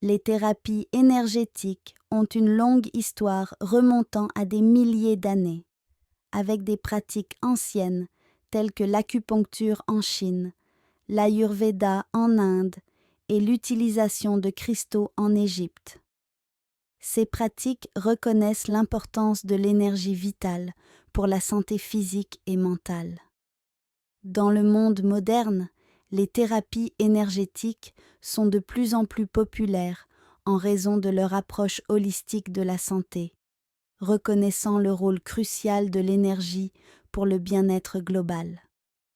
Les thérapies énergétiques ont une longue histoire remontant à des milliers d'années, avec des pratiques anciennes telles que l'acupuncture en Chine, l'Ayurveda en Inde et l'utilisation de cristaux en Égypte. Ces pratiques reconnaissent l'importance de l'énergie vitale pour la santé physique et mentale. Dans le monde moderne, les thérapies énergétiques sont de plus en plus populaires en raison de leur approche holistique de la santé, reconnaissant le rôle crucial de l'énergie pour le bien-être global.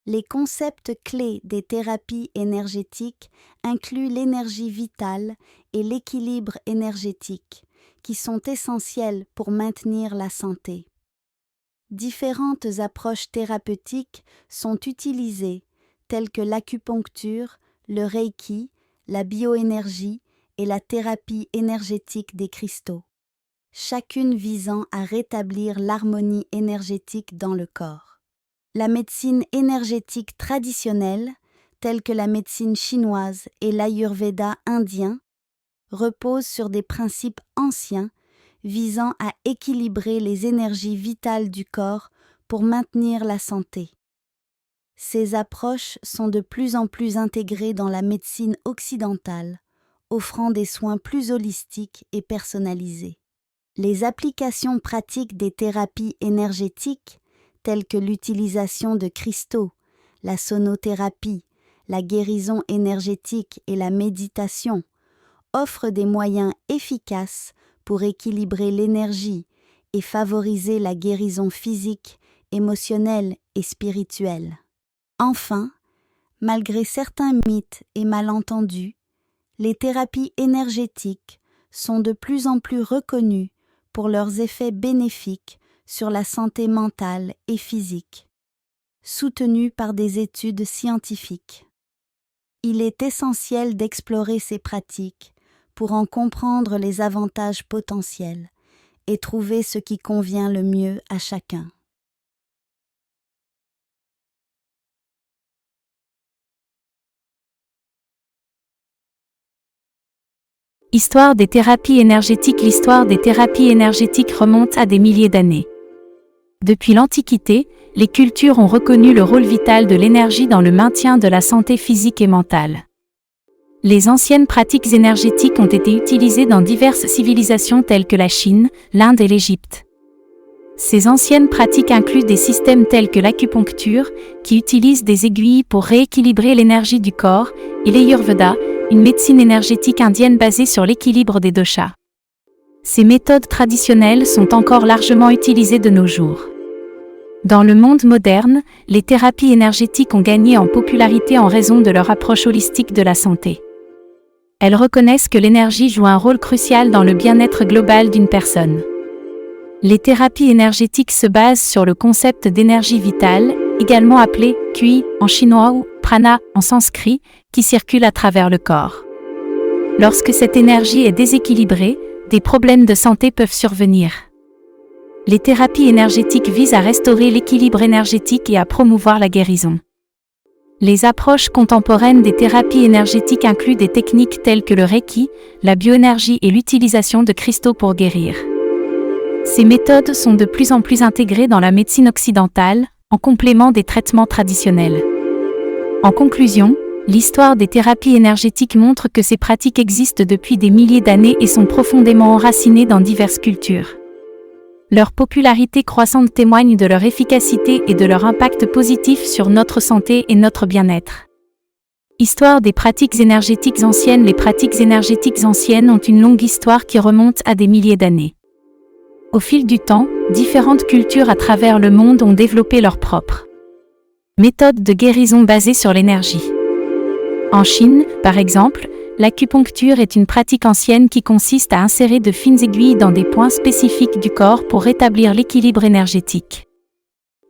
Les concepts clés des thérapies énergétiques incluent l'énergie vitale et l'équilibre énergétique, qui sont essentiels pour maintenir la santé. Différentes approches thérapeutiques sont utilisées, telles que l'acupuncture, le reiki, la bioénergie et la thérapie énergétique des cristaux, chacune visant à rétablir l'harmonie énergétique dans le corps. La médecine énergétique traditionnelle, telle que la médecine chinoise et l'Ayurveda indien, repose sur des principes anciens visant à équilibrer les énergies vitales du corps pour maintenir la santé. Ces approches sont de plus en plus intégrées dans la médecine occidentale, offrant des soins plus holistiques et personnalisés. Les applications pratiques des thérapies énergétiques, telles que l'utilisation de cristaux, la sonothérapie, la guérison énergétique et la méditation, offrent des moyens efficaces pour équilibrer l'énergie et favoriser la guérison physique, émotionnelle et spirituelle. Enfin, malgré certains mythes et malentendus, les thérapies énergétiques sont de plus en plus reconnues pour leurs effets bénéfiques sur la santé mentale et physique, soutenues par des études scientifiques. Il est essentiel d'explorer ces pratiques pour en comprendre les avantages potentiels et trouver ce qui convient le mieux à chacun. Histoire des thérapies énergétiques. L'histoire des thérapies énergétiques remonte à des milliers d'années. Depuis l'Antiquité, les cultures ont reconnu le rôle vital de l'énergie dans le maintien de la santé physique et mentale. Les anciennes pratiques énergétiques ont été utilisées dans diverses civilisations telles que la Chine, l'Inde et l'Égypte. Ces anciennes pratiques incluent des systèmes tels que l'acupuncture, qui utilise des aiguilles pour rééquilibrer l'énergie du corps, et l'Ayurveda, une médecine énergétique indienne basée sur l'équilibre des doshas. Ces méthodes traditionnelles sont encore largement utilisées de nos jours. Dans le monde moderne, les thérapies énergétiques ont gagné en popularité en raison de leur approche holistique de la santé. Elles reconnaissent que l'énergie joue un rôle crucial dans le bien-être global d'une personne. Les thérapies énergétiques se basent sur le concept d'énergie vitale, également appelé Qi en chinois ou Prana en sanskrit, qui circule à travers le corps. Lorsque cette énergie est déséquilibrée, des problèmes de santé peuvent survenir. Les thérapies énergétiques visent à restaurer l'équilibre énergétique et à promouvoir la guérison. Les approches contemporaines des thérapies énergétiques incluent des techniques telles que le Reiki, la bioénergie et l'utilisation de cristaux pour guérir. Ces méthodes sont de plus en plus intégrées dans la médecine occidentale, en complément des traitements traditionnels. En conclusion, l'histoire des thérapies énergétiques montre que ces pratiques existent depuis des milliers d'années et sont profondément enracinées dans diverses cultures. Leur popularité croissante témoigne de leur efficacité et de leur impact positif sur notre santé et notre bien-être. Histoire des pratiques énergétiques anciennes. Les pratiques énergétiques anciennes ont une longue histoire qui remonte à des milliers d'années. Au fil du temps, différentes cultures à travers le monde ont développé leurs propres méthodes de guérison basées sur l'énergie. En Chine, par exemple, l'acupuncture est une pratique ancienne qui consiste à insérer de fines aiguilles dans des points spécifiques du corps pour rétablir l'équilibre énergétique.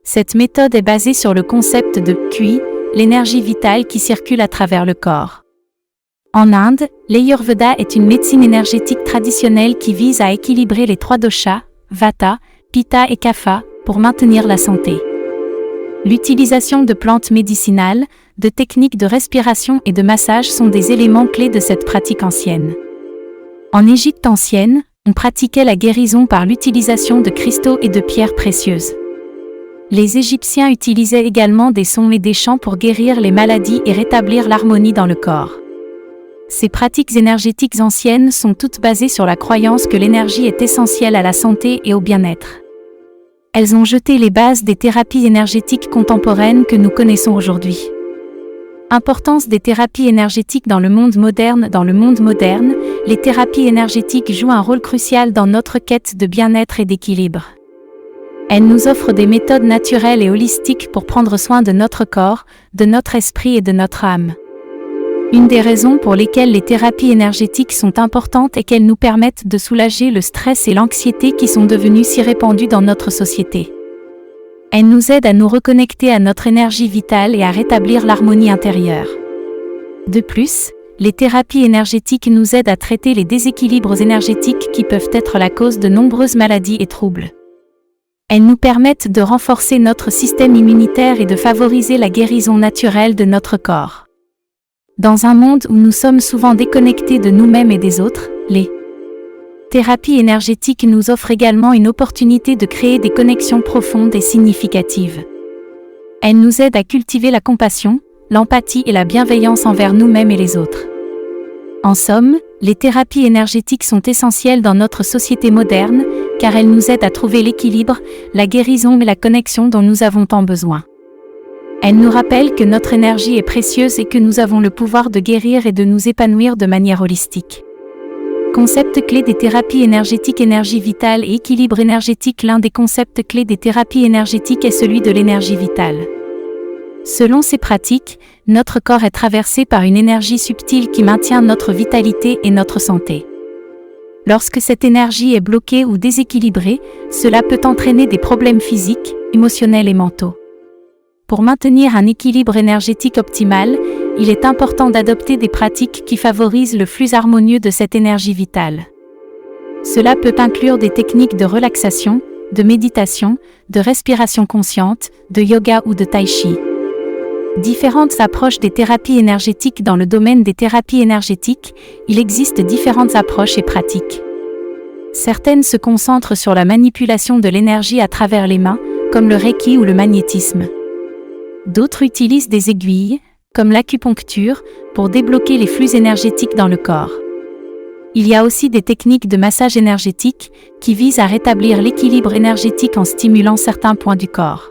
Cette méthode est basée sur le concept de Qi, l'énergie vitale qui circule à travers le corps. En Inde, l'Ayurveda est une médecine énergétique traditionnelle qui vise à équilibrer les 3 doshas, Vata, Pitta et Kapha, pour maintenir la santé. L'utilisation de plantes médicinales, de techniques de respiration et de massage sont des éléments clés de cette pratique ancienne. En Égypte ancienne, on pratiquait la guérison par l'utilisation de cristaux et de pierres précieuses. Les Égyptiens utilisaient également des sons et des chants pour guérir les maladies et rétablir l'harmonie dans le corps. Ces pratiques énergétiques anciennes sont toutes basées sur la croyance que l'énergie est essentielle à la santé et au bien-être. Elles ont jeté les bases des thérapies énergétiques contemporaines que nous connaissons aujourd'hui. Importance des thérapies énergétiques dans le monde moderne. Dans le monde moderne, les thérapies énergétiques jouent un rôle crucial dans notre quête de bien-être et d'équilibre. Elles nous offrent des méthodes naturelles et holistiques pour prendre soin de notre corps, de notre esprit et de notre âme. Une des raisons pour lesquelles les thérapies énergétiques sont importantes est qu'elles nous permettent de soulager le stress et l'anxiété qui sont devenus si répandus dans notre société. Elles nous aident à nous reconnecter à notre énergie vitale et à rétablir l'harmonie intérieure. De plus, les thérapies énergétiques nous aident à traiter les déséquilibres énergétiques qui peuvent être la cause de nombreuses maladies et troubles. Elles nous permettent de renforcer notre système immunitaire et de favoriser la guérison naturelle de notre corps. Dans un monde où nous sommes souvent déconnectés de nous-mêmes et des autres, les thérapies énergétiques nous offrent également une opportunité de créer des connexions profondes et significatives. Elles nous aident à cultiver la compassion, l'empathie et la bienveillance envers nous-mêmes et les autres. En somme, les thérapies énergétiques sont essentielles dans notre société moderne, car elles nous aident à trouver l'équilibre, la guérison et la connexion dont nous avons tant besoin. Elles nous rappellent que notre énergie est précieuse et que nous avons le pouvoir de guérir et de nous épanouir de manière holistique. Concept clé des thérapies énergétiques. Énergie vitale et équilibre énergétique. L'un des concepts clés des thérapies énergétiques est celui de l'énergie vitale. Selon ces pratiques, notre corps est traversé par une énergie subtile qui maintient notre vitalité et notre santé. Lorsque cette énergie est bloquée ou déséquilibrée, cela peut entraîner des problèmes physiques, émotionnels et mentaux. Pour maintenir un équilibre énergétique optimal, il est important d'adopter des pratiques qui favorisent le flux harmonieux de cette énergie vitale. Cela peut inclure des techniques de relaxation, de méditation, de respiration consciente, de yoga ou de tai chi. Différentes approches des thérapies énergétiques. Dans le domaine des thérapies énergétiques, il existe différentes approches et pratiques. Certaines se concentrent sur la manipulation de l'énergie à travers les mains, comme le Reiki ou le magnétisme. D'autres utilisent des aiguilles, comme l'acupuncture, pour débloquer les flux énergétiques dans le corps. Il y a aussi des techniques de massage énergétique qui visent à rétablir l'équilibre énergétique en stimulant certains points du corps.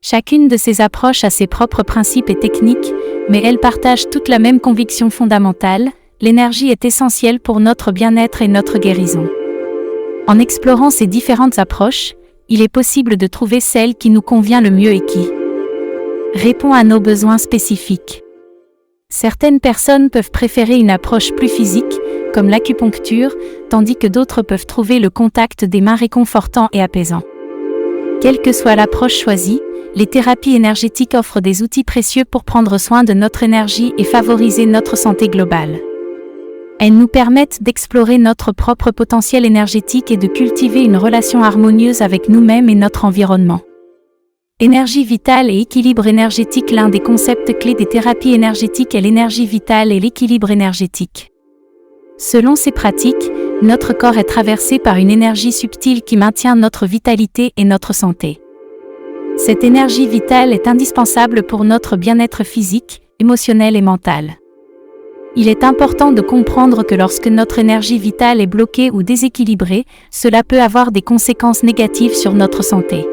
Chacune de ces approches a ses propres principes et techniques, mais elles partagent toutes la même conviction fondamentale: l'énergie est essentielle pour notre bien-être et notre guérison. En explorant ces différentes approches, il est possible de trouver celle qui nous convient le mieux et qui répond à nos besoins spécifiques. Certaines personnes peuvent préférer une approche plus physique, comme l'acupuncture, tandis que d'autres peuvent trouver le contact des mains réconfortant et apaisant. Quelle que soit l'approche choisie, les thérapies énergétiques offrent des outils précieux pour prendre soin de notre énergie et favoriser notre santé globale. Elles nous permettent d'explorer notre propre potentiel énergétique et de cultiver une relation harmonieuse avec nous-mêmes et notre environnement. Énergie vitale et équilibre énergétique. L'un des concepts clés des thérapies énergétiques est l'énergie vitale et l'équilibre énergétique. Selon ces pratiques, notre corps est traversé par une énergie subtile qui maintient notre vitalité et notre santé. Cette énergie vitale est indispensable pour notre bien-être physique, émotionnel et mental. Il est important de comprendre que lorsque notre énergie vitale est bloquée ou déséquilibrée, cela peut avoir des conséquences négatives sur notre santé.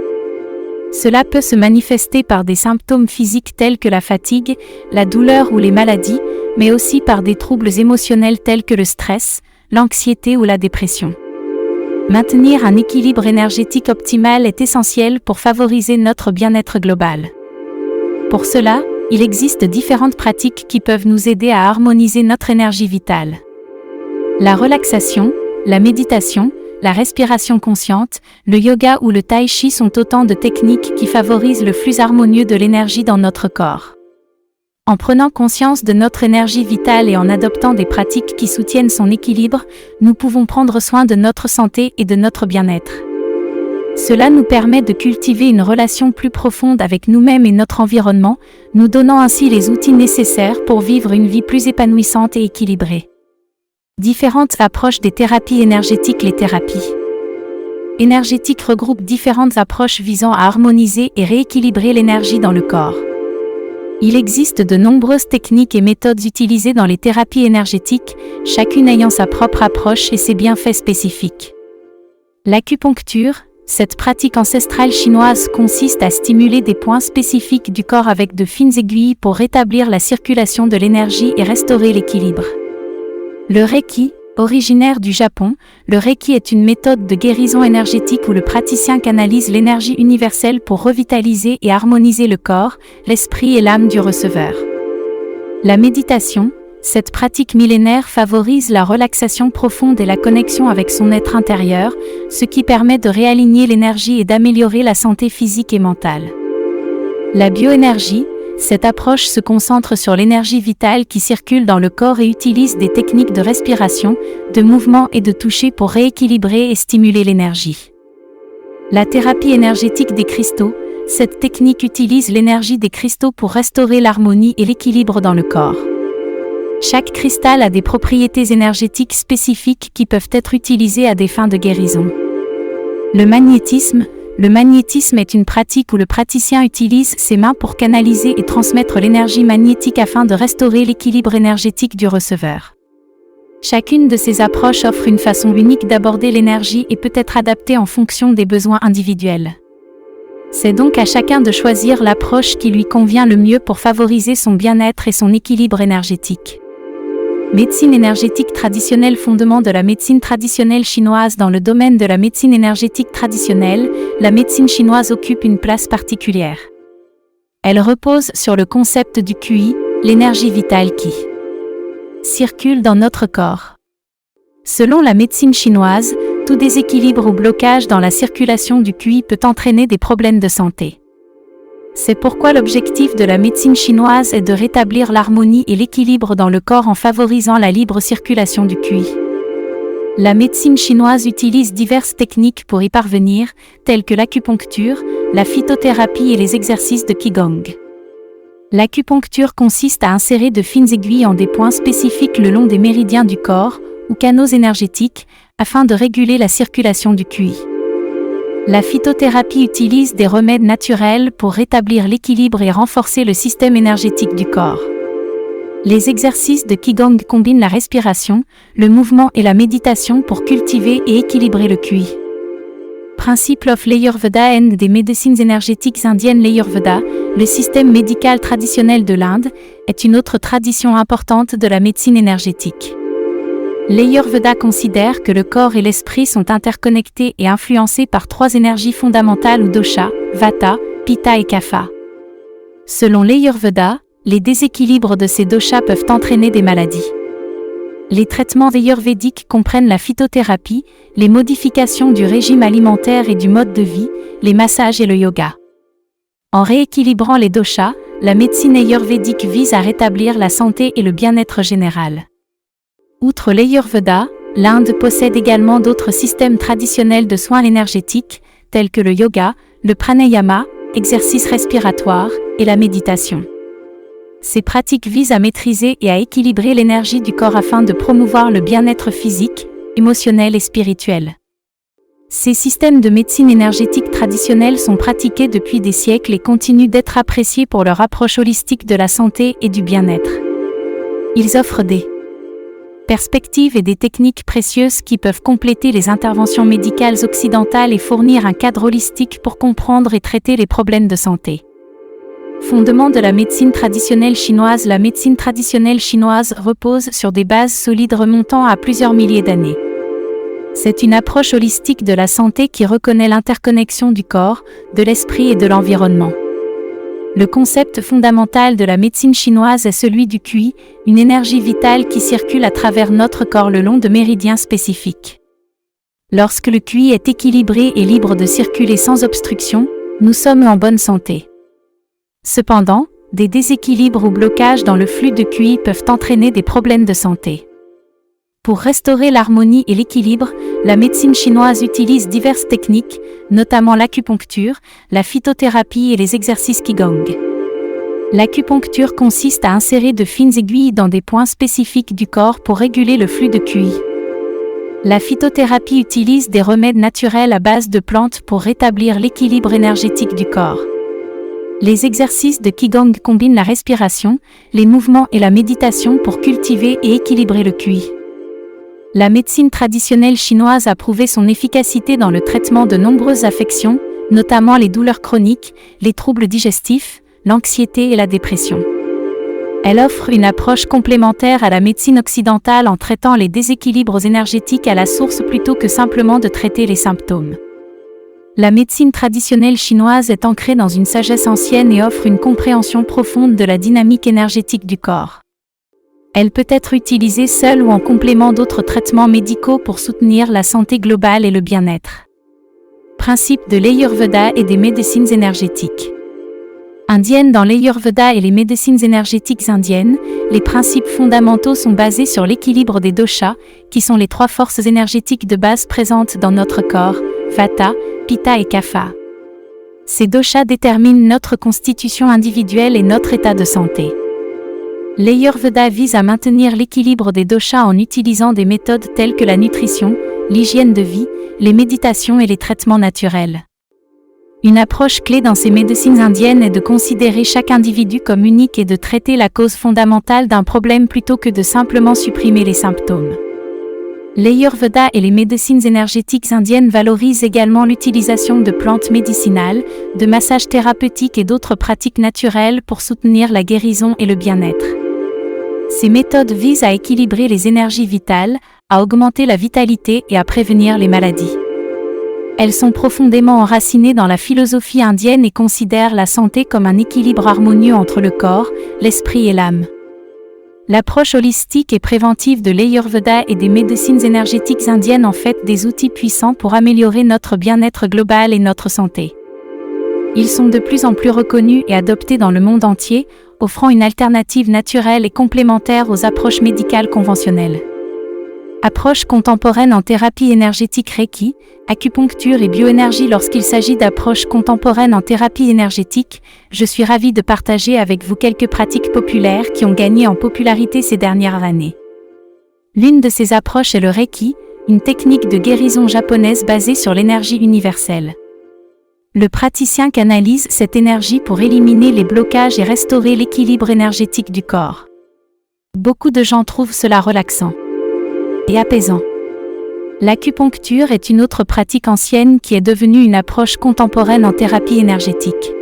Cela peut se manifester par des symptômes physiques tels que la fatigue, la douleur ou les maladies, mais aussi par des troubles émotionnels tels que le stress, l'anxiété ou la dépression. Maintenir un équilibre énergétique optimal est essentiel pour favoriser notre bien-être global. Pour cela, il existe différentes pratiques qui peuvent nous aider à harmoniser notre énergie vitale. La relaxation, la méditation, la respiration consciente, le yoga ou le tai chi sont autant de techniques qui favorisent le flux harmonieux de l'énergie dans notre corps. En prenant conscience de notre énergie vitale et en adoptant des pratiques qui soutiennent son équilibre, nous pouvons prendre soin de notre santé et de notre bien-être. Cela nous permet de cultiver une relation plus profonde avec nous-mêmes et notre environnement, nous donnant ainsi les outils nécessaires pour vivre une vie plus épanouissante et équilibrée. Différentes approches des thérapies énergétiques. Les thérapies énergétiques regroupent différentes approches visant à harmoniser et rééquilibrer l'énergie dans le corps. Il existe de nombreuses techniques et méthodes utilisées dans les thérapies énergétiques, chacune ayant sa propre approche et ses bienfaits spécifiques. L'acupuncture, cette pratique ancestrale chinoise consiste à stimuler des points spécifiques du corps avec de fines aiguilles pour rétablir la circulation de l'énergie et restaurer l'équilibre. Le Reiki, originaire du Japon, le Reiki est une méthode de guérison énergétique où le praticien canalise l'énergie universelle pour revitaliser et harmoniser le corps, l'esprit et l'âme du receveur. La méditation, cette pratique millénaire favorise la relaxation profonde et la connexion avec son être intérieur, ce qui permet de réaligner l'énergie et d'améliorer la santé physique et mentale. La bioénergie, cette approche se concentre sur l'énergie vitale qui circule dans le corps et utilise des techniques de respiration, de mouvement et de toucher pour rééquilibrer et stimuler l'énergie. La thérapie énergétique des cristaux, cette technique utilise l'énergie des cristaux pour restaurer l'harmonie et l'équilibre dans le corps. Chaque cristal a des propriétés énergétiques spécifiques qui peuvent être utilisées à des fins de guérison. Le magnétisme est une pratique où le praticien utilise ses mains pour canaliser et transmettre l'énergie magnétique afin de restaurer l'équilibre énergétique du receveur. Chacune de ces approches offre une façon unique d'aborder l'énergie et peut être adaptée en fonction des besoins individuels. C'est donc à chacun de choisir l'approche qui lui convient le mieux pour favoriser son bien-être et son équilibre énergétique. Médecine énergétique traditionnelle. Fondement de la médecine traditionnelle chinoise. Dans le domaine de la médecine énergétique traditionnelle, la médecine chinoise occupe une place particulière. Elle repose sur le concept du QI, l'énergie vitale qui circule dans notre corps. Selon la médecine chinoise, tout déséquilibre ou blocage dans la circulation du QI peut entraîner des problèmes de santé. C'est pourquoi l'objectif de la médecine chinoise est de rétablir l'harmonie et l'équilibre dans le corps en favorisant la libre circulation du QI. La médecine chinoise utilise diverses techniques pour y parvenir, telles que l'acupuncture, la phytothérapie et les exercices de Qigong. L'acupuncture consiste à insérer de fines aiguilles en des points spécifiques le long des méridiens du corps, ou canaux énergétiques, afin de réguler la circulation du QI. La phytothérapie utilise des remèdes naturels pour rétablir l'équilibre et renforcer le système énergétique du corps. Les exercices de Qigong combinent la respiration, le mouvement et la méditation pour cultiver et équilibrer le QI. Principe of l'Ayurveda and des médecines énergétiques indiennes. L'Ayurveda, le système médical traditionnel de l'Inde, est une autre tradition importante de la médecine énergétique. L'Ayurveda considère que le corps et l'esprit sont interconnectés et influencés par trois énergies fondamentales ou dosha, vata, pitta et kapha. Selon l'Ayurveda, les déséquilibres de ces doshas peuvent entraîner des maladies. Les traitements ayurvédiques comprennent la phytothérapie, les modifications du régime alimentaire et du mode de vie, les massages et le yoga. En rééquilibrant les doshas, la médecine ayurvédique vise à rétablir la santé et le bien-être général. Outre l'Ayurveda, l'Inde possède également d'autres systèmes traditionnels de soins énergétiques, tels que le yoga, le pranayama, exercices respiratoires, et la méditation. Ces pratiques visent à maîtriser et à équilibrer l'énergie du corps afin de promouvoir le bien-être physique, émotionnel et spirituel. Ces systèmes de médecine énergétique traditionnelle sont pratiqués depuis des siècles et continuent d'être appréciés pour leur approche holistique de la santé et du bien-être. Ils offrent des perspectives et des techniques précieuses qui peuvent compléter les interventions médicales occidentales et fournir un cadre holistique pour comprendre et traiter les problèmes de santé. Fondement de la médecine traditionnelle chinoise. La médecine traditionnelle chinoise repose sur des bases solides remontant à plusieurs milliers d'années. C'est une approche holistique de la santé qui reconnaît l'interconnexion du corps, de l'esprit et de l'environnement. Le concept fondamental de la médecine chinoise est celui du QI, une énergie vitale qui circule à travers notre corps le long de méridiens spécifiques. Lorsque le QI est équilibré et libre de circuler sans obstruction, nous sommes en bonne santé. Cependant, des déséquilibres ou blocages dans le flux de QI peuvent entraîner des problèmes de santé. Pour restaurer l'harmonie et l'équilibre, la médecine chinoise utilise diverses techniques, notamment l'acupuncture, la phytothérapie et les exercices Qigong. L'acupuncture consiste à insérer de fines aiguilles dans des points spécifiques du corps pour réguler le flux de QI. La phytothérapie utilise des remèdes naturels à base de plantes pour rétablir l'équilibre énergétique du corps. Les exercices de Qigong combinent la respiration, les mouvements et la méditation pour cultiver et équilibrer le QI. La médecine traditionnelle chinoise a prouvé son efficacité dans le traitement de nombreuses affections, notamment les douleurs chroniques, les troubles digestifs, l'anxiété et la dépression. Elle offre une approche complémentaire à la médecine occidentale en traitant les déséquilibres énergétiques à la source plutôt que simplement de traiter les symptômes. La médecine traditionnelle chinoise est ancrée dans une sagesse ancienne et offre une compréhension profonde de la dynamique énergétique du corps. Elle peut être utilisée seule ou en complément d'autres traitements médicaux pour soutenir la santé globale et le bien-être. Principe de l'Ayurveda et des médecines énergétiques. Indienne dans l'Ayurveda et les médecines énergétiques indiennes, les principes fondamentaux sont basés sur l'équilibre des doshas, qui sont les 3 forces énergétiques de base présentes dans notre corps, Vata, Pitta et Kapha. Ces doshas déterminent notre constitution individuelle et notre état de santé. L'Ayurveda vise à maintenir l'équilibre des doshas en utilisant des méthodes telles que la nutrition, l'hygiène de vie, les méditations et les traitements naturels. Une approche clé dans ces médecines indiennes est de considérer chaque individu comme unique et de traiter la cause fondamentale d'un problème plutôt que de simplement supprimer les symptômes. L'Ayurveda et les médecines énergétiques indiennes valorisent également l'utilisation de plantes médicinales, de massages thérapeutiques et d'autres pratiques naturelles pour soutenir la guérison et le bien-être. Ces méthodes visent à équilibrer les énergies vitales, à augmenter la vitalité et à prévenir les maladies. Elles sont profondément enracinées dans la philosophie indienne et considèrent la santé comme un équilibre harmonieux entre le corps, l'esprit et l'âme. L'approche holistique et préventive de l'Ayurveda et des médecines énergétiques indiennes en fait des outils puissants pour améliorer notre bien-être global et notre santé. Ils sont de plus en plus reconnus et adoptés dans le monde entier, offrant une alternative naturelle et complémentaire aux approches médicales conventionnelles. Approche contemporaine en thérapie énergétique Reiki, acupuncture et bioénergie. Lorsqu'il s'agit d'approches contemporaines en thérapie énergétique, je suis ravie de partager avec vous quelques pratiques populaires qui ont gagné en popularité ces dernières années. L'une de ces approches est le Reiki, une technique de guérison japonaise basée sur l'énergie universelle. Le praticien canalise cette énergie pour éliminer les blocages et restaurer l'équilibre énergétique du corps. Beaucoup de gens trouvent cela relaxant et apaisant. L'acupuncture est une autre pratique ancienne qui est devenue une approche contemporaine en thérapie énergétique.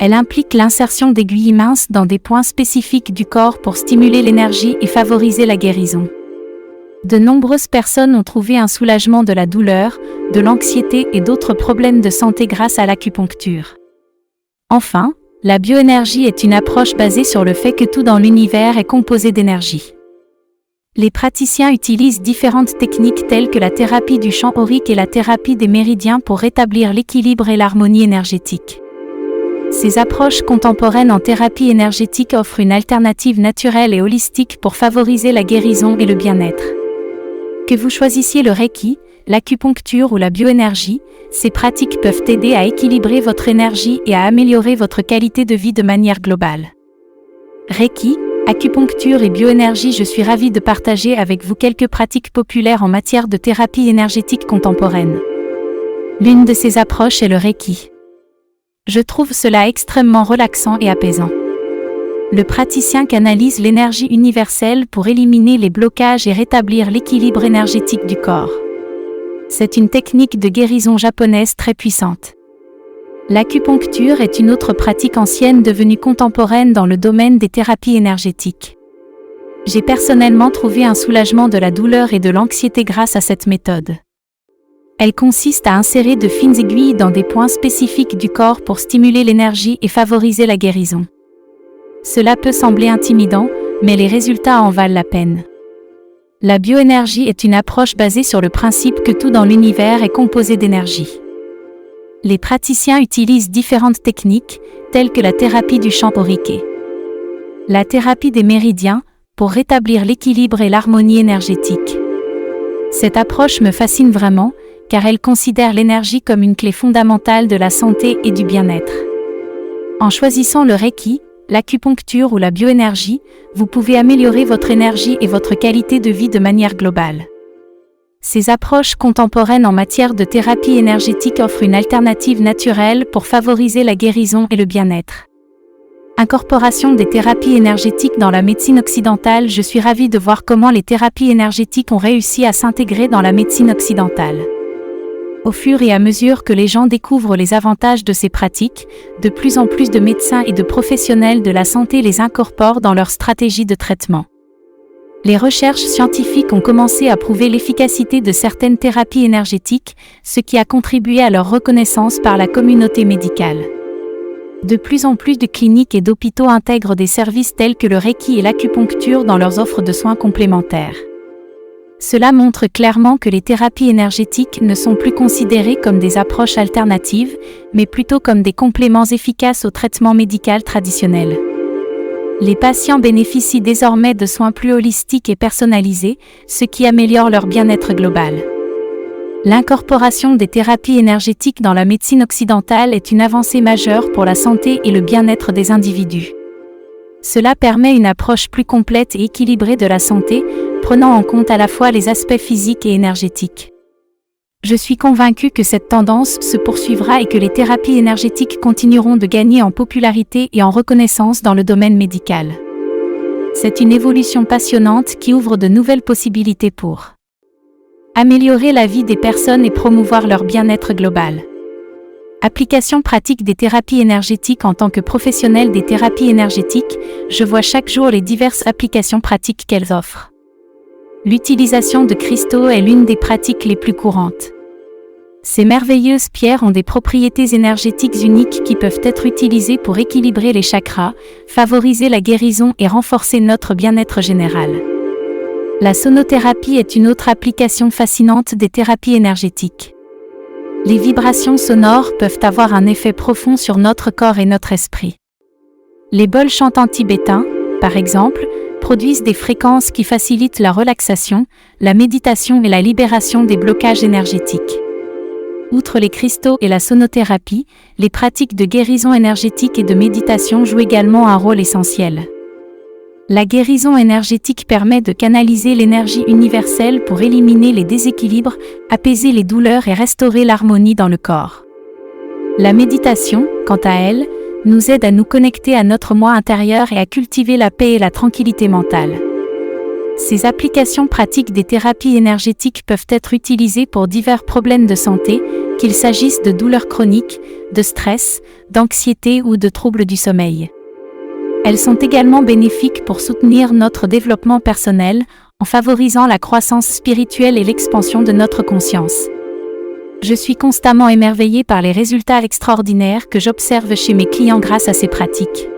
Elle implique l'insertion d'aiguilles minces dans des points spécifiques du corps pour stimuler l'énergie et favoriser la guérison. De nombreuses personnes ont trouvé un soulagement de la douleur, de l'anxiété et d'autres problèmes de santé grâce à l'acupuncture. Enfin, la bioénergie est une approche basée sur le fait que tout dans l'univers est composé d'énergie. Les praticiens utilisent différentes techniques telles que la thérapie du champ aurique et la thérapie des méridiens pour rétablir l'équilibre et l'harmonie énergétique. Ces approches contemporaines en thérapie énergétique offrent une alternative naturelle et holistique pour favoriser la guérison et le bien-être. Que vous choisissiez le Reiki, l'acupuncture ou la bioénergie, ces pratiques peuvent aider à équilibrer votre énergie et à améliorer votre qualité de vie de manière globale. Reiki, acupuncture et bioénergie. Je suis ravie de partager avec vous quelques pratiques populaires en matière de thérapie énergétique contemporaine. L'une de ces approches est le Reiki. Je trouve cela extrêmement relaxant et apaisant. Le praticien canalise l'énergie universelle pour éliminer les blocages et rétablir l'équilibre énergétique du corps. C'est une technique de guérison japonaise très puissante. L'acupuncture est une autre pratique ancienne devenue contemporaine dans le domaine des thérapies énergétiques. J'ai personnellement trouvé un soulagement de la douleur et de l'anxiété grâce à cette méthode. Elle consiste à insérer de fines aiguilles dans des points spécifiques du corps pour stimuler l'énergie et favoriser la guérison. Cela peut sembler intimidant, mais les résultats en valent la peine. La bioénergie est une approche basée sur le principe que tout dans l'univers est composé d'énergie. Les praticiens utilisent différentes techniques, telles que la thérapie du champ aurique, la thérapie des méridiens, pour rétablir l'équilibre et l'harmonie énergétique. Cette approche me fascine vraiment, car elle considère l'énergie comme une clé fondamentale de la santé et du bien-être. En choisissant le Reiki, l'acupuncture ou la bioénergie, vous pouvez améliorer votre énergie et votre qualité de vie de manière globale. Ces approches contemporaines en matière de thérapie énergétique offrent une alternative naturelle pour favoriser la guérison et le bien-être. Incorporation des thérapies énergétiques dans la médecine occidentale. Je suis ravie de voir comment les thérapies énergétiques ont réussi à s'intégrer dans la médecine occidentale. Au fur et à mesure que les gens découvrent les avantages de ces pratiques, de plus en plus de médecins et de professionnels de la santé les incorporent dans leur stratégie de traitement. Les recherches scientifiques ont commencé à prouver l'efficacité de certaines thérapies énergétiques, ce qui a contribué à leur reconnaissance par la communauté médicale. De plus en plus de cliniques et d'hôpitaux intègrent des services tels que le Reiki et l'acupuncture dans leurs offres de soins complémentaires. Cela montre clairement que les thérapies énergétiques ne sont plus considérées comme des approches alternatives, mais plutôt comme des compléments efficaces au traitement médical traditionnel. Les patients bénéficient désormais de soins plus holistiques et personnalisés, ce qui améliore leur bien-être global. L'incorporation des thérapies énergétiques dans la médecine occidentale est une avancée majeure pour la santé et le bien-être des individus. Cela permet une approche plus complète et équilibrée de la santé, prenant en compte à la fois les aspects physiques et énergétiques. Je suis convaincue que cette tendance se poursuivra et que les thérapies énergétiques continueront de gagner en popularité et en reconnaissance dans le domaine médical. C'est une évolution passionnante qui ouvre de nouvelles possibilités pour améliorer la vie des personnes et promouvoir leur bien-être global. Application pratique des thérapies énergétiques. En tant que professionnel des thérapies énergétiques, je vois chaque jour les diverses applications pratiques qu'elles offrent. L'utilisation de cristaux est l'une des pratiques les plus courantes. Ces merveilleuses pierres ont des propriétés énergétiques uniques qui peuvent être utilisées pour équilibrer les chakras, favoriser la guérison et renforcer notre bien-être général. La sonothérapie est une autre application fascinante des thérapies énergétiques. Les vibrations sonores peuvent avoir un effet profond sur notre corps et notre esprit. Les bols chantants tibétains, par exemple, produisent des fréquences qui facilitent la relaxation, la méditation et la libération des blocages énergétiques. Outre les cristaux et la sonothérapie, les pratiques de guérison énergétique et de méditation jouent également un rôle essentiel. La guérison énergétique permet de canaliser l'énergie universelle pour éliminer les déséquilibres, apaiser les douleurs et restaurer l'harmonie dans le corps. La méditation, quant à elle, nous aide à nous connecter à notre moi intérieur et à cultiver la paix et la tranquillité mentale. Ces applications pratiques des thérapies énergétiques peuvent être utilisées pour divers problèmes de santé, qu'il s'agisse de douleurs chroniques, de stress, d'anxiété ou de troubles du sommeil. Elles sont également bénéfiques pour soutenir notre développement personnel, en favorisant la croissance spirituelle et l'expansion de notre conscience. Je suis constamment émerveillée par les résultats extraordinaires que j'observe chez mes clients grâce à ces pratiques.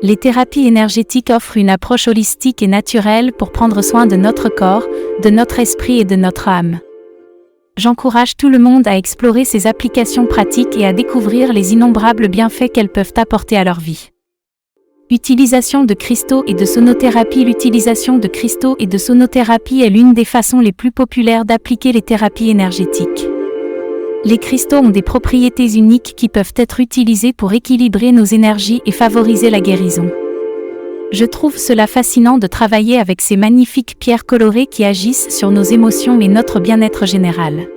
Les thérapies énergétiques offrent une approche holistique et naturelle pour prendre soin de notre corps, de notre esprit et de notre âme. J'encourage tout le monde à explorer ces applications pratiques et à découvrir les innombrables bienfaits qu'elles peuvent apporter à leur vie. Utilisation de cristaux et de sonothérapie. L'utilisation de cristaux et de sonothérapie est l'une des façons les plus populaires d'appliquer les thérapies énergétiques. Les cristaux ont des propriétés uniques qui peuvent être utilisées pour équilibrer nos énergies et favoriser la guérison. Je trouve cela fascinant de travailler avec ces magnifiques pierres colorées qui agissent sur nos émotions et notre bien-être général.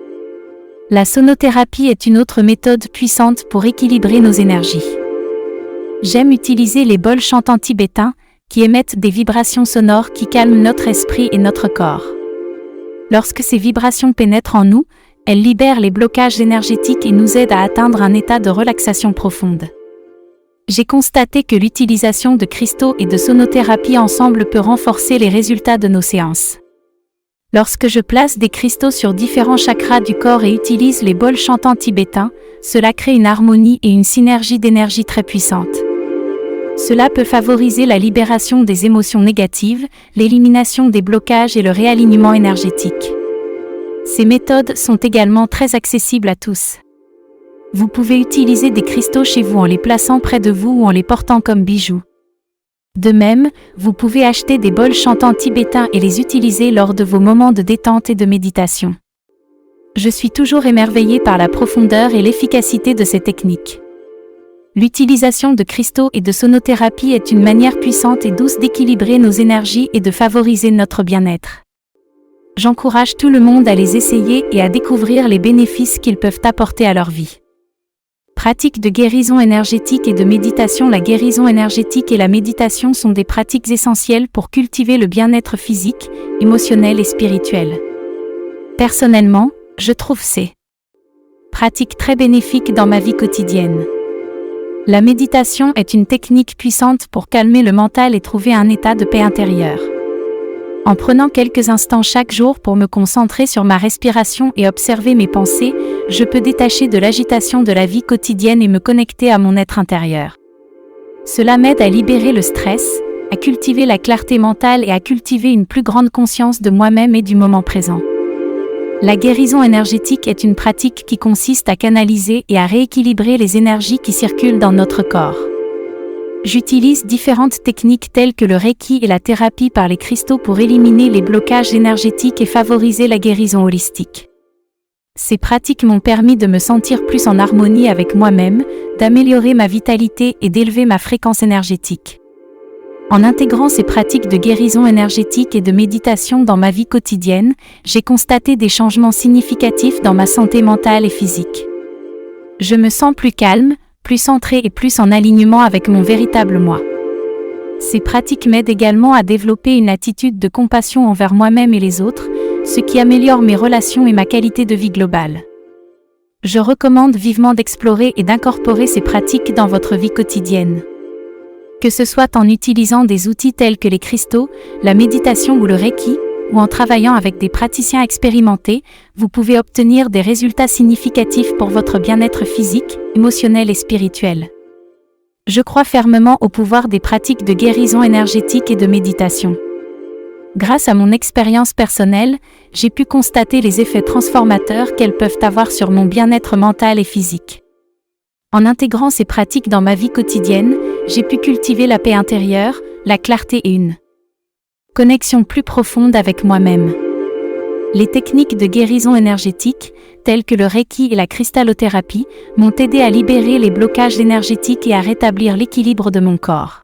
La sonothérapie est une autre méthode puissante pour équilibrer nos énergies. J'aime utiliser les bols chantants tibétains, qui émettent des vibrations sonores qui calment notre esprit et notre corps. Lorsque ces vibrations pénètrent en nous, elles libèrent les blocages énergétiques et nous aident à atteindre un état de relaxation profonde. J'ai constaté que l'utilisation de cristaux et de sonothérapie ensemble peut renforcer les résultats de nos séances. Lorsque je place des cristaux sur différents chakras du corps et utilise les bols chantants tibétains, cela crée une harmonie et une synergie d'énergie très puissante. Cela peut favoriser la libération des émotions négatives, l'élimination des blocages et le réalignement énergétique. Ces méthodes sont également très accessibles à tous. Vous pouvez utiliser des cristaux chez vous en les plaçant près de vous ou en les portant comme bijoux. De même, vous pouvez acheter des bols chantants tibétains et les utiliser lors de vos moments de détente et de méditation. Je suis toujours émerveillée par la profondeur et l'efficacité de ces techniques. L'utilisation de cristaux et de sonothérapie est une manière puissante et douce d'équilibrer nos énergies et de favoriser notre bien-être. J'encourage tout le monde à les essayer et à découvrir les bénéfices qu'ils peuvent apporter à leur vie. Pratique de guérison énergétique et de méditation. La guérison énergétique et la méditation sont des pratiques essentielles pour cultiver le bien-être physique, émotionnel et spirituel. Personnellement, je trouve ces pratiques très bénéfiques dans ma vie quotidienne. La méditation est une technique puissante pour calmer le mental et trouver un état de paix intérieure. En prenant quelques instants chaque jour pour me concentrer sur ma respiration et observer mes pensées, je peux détacher de l'agitation de la vie quotidienne et me connecter à mon être intérieur. Cela m'aide à libérer le stress, à cultiver la clarté mentale et à cultiver une plus grande conscience de moi-même et du moment présent. La guérison énergétique est une pratique qui consiste à canaliser et à rééquilibrer les énergies qui circulent dans notre corps. J'utilise différentes techniques telles que le Reiki et la thérapie par les cristaux pour éliminer les blocages énergétiques et favoriser la guérison holistique. Ces pratiques m'ont permis de me sentir plus en harmonie avec moi-même, d'améliorer ma vitalité et d'élever ma fréquence énergétique. En intégrant ces pratiques de guérison énergétique et de méditation dans ma vie quotidienne, j'ai constaté des changements significatifs dans ma santé mentale et physique. Je me sens plus calme, plus centrée et plus en alignement avec mon véritable moi. Ces pratiques m'aident également à développer une attitude de compassion envers moi-même et les autres, ce qui améliore mes relations et ma qualité de vie globale. Je recommande vivement d'explorer et d'incorporer ces pratiques dans votre vie quotidienne. Que ce soit en utilisant des outils tels que les cristaux, la méditation ou le Reiki, ou en travaillant avec des praticiens expérimentés, vous pouvez obtenir des résultats significatifs pour votre bien-être physique, émotionnel et spirituel. Je crois fermement au pouvoir des pratiques de guérison énergétique et de méditation. Grâce à mon expérience personnelle, j'ai pu constater les effets transformateurs qu'elles peuvent avoir sur mon bien-être mental et physique. En intégrant ces pratiques dans ma vie quotidienne, j'ai pu cultiver la paix intérieure, la clarté et une connexion plus profonde avec moi-même. Les techniques de guérison énergétique, telles que le Reiki et la cristallothérapie, m'ont aidé à libérer les blocages énergétiques et à rétablir l'équilibre de mon corps.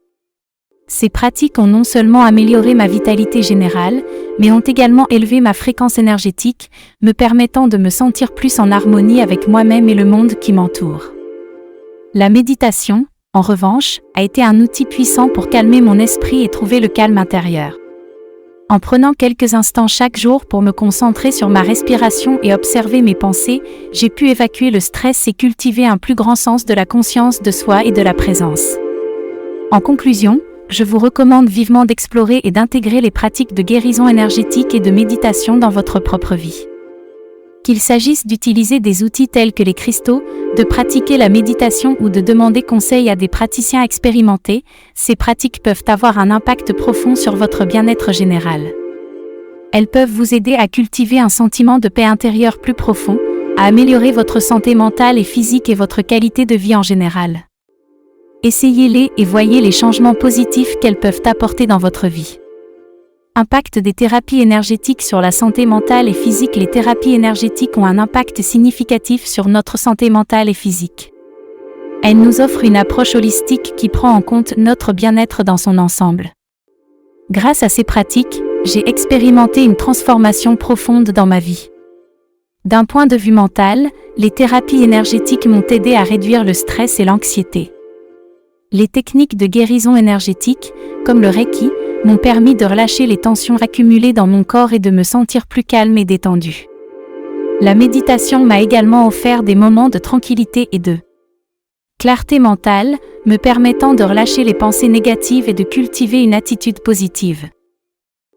Ces pratiques ont non seulement amélioré ma vitalité générale, mais ont également élevé ma fréquence énergétique, me permettant de me sentir plus en harmonie avec moi-même et le monde qui m'entoure. La méditation, en revanche, a été un outil puissant pour calmer mon esprit et trouver le calme intérieur. En prenant quelques instants chaque jour pour me concentrer sur ma respiration et observer mes pensées, j'ai pu évacuer le stress et cultiver un plus grand sens de la conscience de soi et de la présence. En conclusion, je vous recommande vivement d'explorer et d'intégrer les pratiques de guérison énergétique et de méditation dans votre propre vie. Qu'il s'agisse d'utiliser des outils tels que les cristaux, de pratiquer la méditation ou de demander conseil à des praticiens expérimentés, ces pratiques peuvent avoir un impact profond sur votre bien-être général. Elles peuvent vous aider à cultiver un sentiment de paix intérieure plus profond, à améliorer votre santé mentale et physique et votre qualité de vie en général. Essayez-les et voyez les changements positifs qu'elles peuvent apporter dans votre vie. Impact des thérapies énergétiques sur la santé mentale et physique. Les thérapies énergétiques ont un impact significatif sur notre santé mentale et physique. Elles nous offrent une approche holistique qui prend en compte notre bien-être dans son ensemble. Grâce à ces pratiques, j'ai expérimenté une transformation profonde dans ma vie. D'un point de vue mental, les thérapies énergétiques m'ont aidé à réduire le stress et l'anxiété. Les techniques de guérison énergétique, comme le Reiki, m'ont permis de relâcher les tensions accumulées dans mon corps et de me sentir plus calme et détendu. La méditation m'a également offert des moments de tranquillité et de clarté mentale, me permettant de relâcher les pensées négatives et de cultiver une attitude positive.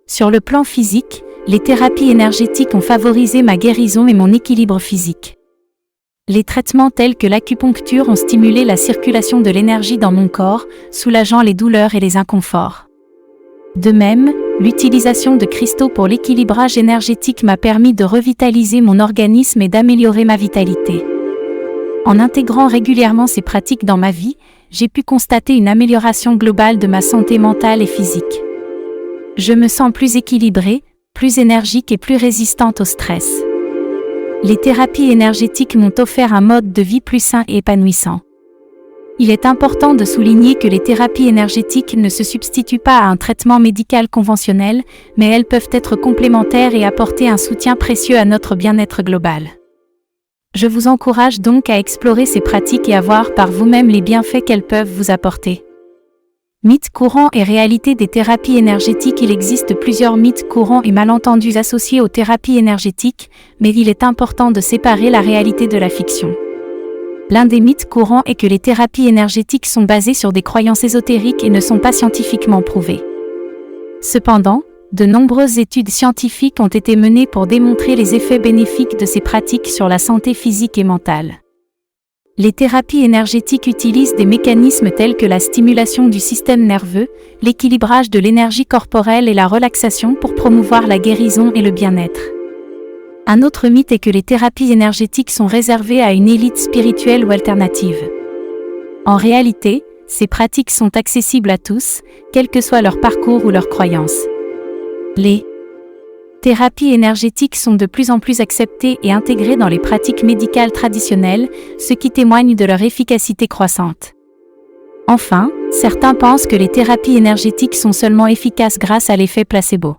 Sur le plan physique, les thérapies énergétiques ont favorisé ma guérison et mon équilibre physique. Les traitements tels que l'acupuncture ont stimulé la circulation de l'énergie dans mon corps, soulageant les douleurs et les inconforts. De même, l'utilisation de cristaux pour l'équilibrage énergétique m'a permis de revitaliser mon organisme et d'améliorer ma vitalité. En intégrant régulièrement ces pratiques dans ma vie, j'ai pu constater une amélioration globale de ma santé mentale et physique. Je me sens plus équilibrée, plus énergique et plus résistante au stress. Les thérapies énergétiques m'ont offert un mode de vie plus sain et épanouissant. Il est important de souligner que les thérapies énergétiques ne se substituent pas à un traitement médical conventionnel, mais elles peuvent être complémentaires et apporter un soutien précieux à notre bien-être global. Je vous encourage donc à explorer ces pratiques et à voir par vous-même les bienfaits qu'elles peuvent vous apporter. Mythes courants et réalité des thérapies énergétiques. Il existe plusieurs mythes courants et malentendus associés aux thérapies énergétiques, mais il est important de séparer la réalité de la fiction. L'un des mythes courants est que les thérapies énergétiques sont basées sur des croyances ésotériques et ne sont pas scientifiquement prouvées. Cependant, de nombreuses études scientifiques ont été menées pour démontrer les effets bénéfiques de ces pratiques sur la santé physique et mentale. Les thérapies énergétiques utilisent des mécanismes tels que la stimulation du système nerveux, l'équilibrage de l'énergie corporelle et la relaxation pour promouvoir la guérison et le bien-être. Un autre mythe est que les thérapies énergétiques sont réservées à une élite spirituelle ou alternative. En réalité, ces pratiques sont accessibles à tous, quel que soit leur parcours ou leurs croyances. Les thérapies énergétiques sont de plus en plus acceptées et intégrées dans les pratiques médicales traditionnelles, ce qui témoigne de leur efficacité croissante. Enfin, certains pensent que les thérapies énergétiques sont seulement efficaces grâce à l'effet placebo.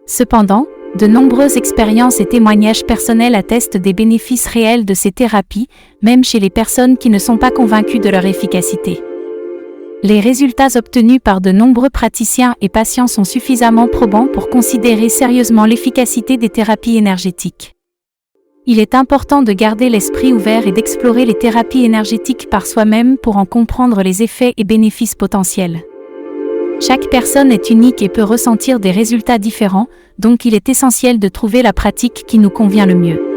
Cependant, de nombreuses expériences et témoignages personnels attestent des bénéfices réels de ces thérapies, même chez les personnes qui ne sont pas convaincues de leur efficacité. Les résultats obtenus par de nombreux praticiens et patients sont suffisamment probants pour considérer sérieusement l'efficacité des thérapies énergétiques. Il est important de garder l'esprit ouvert et d'explorer les thérapies énergétiques par soi-même pour en comprendre les effets et bénéfices potentiels. Chaque personne est unique et peut ressentir des résultats différents, donc il est essentiel de trouver la pratique qui nous convient le mieux.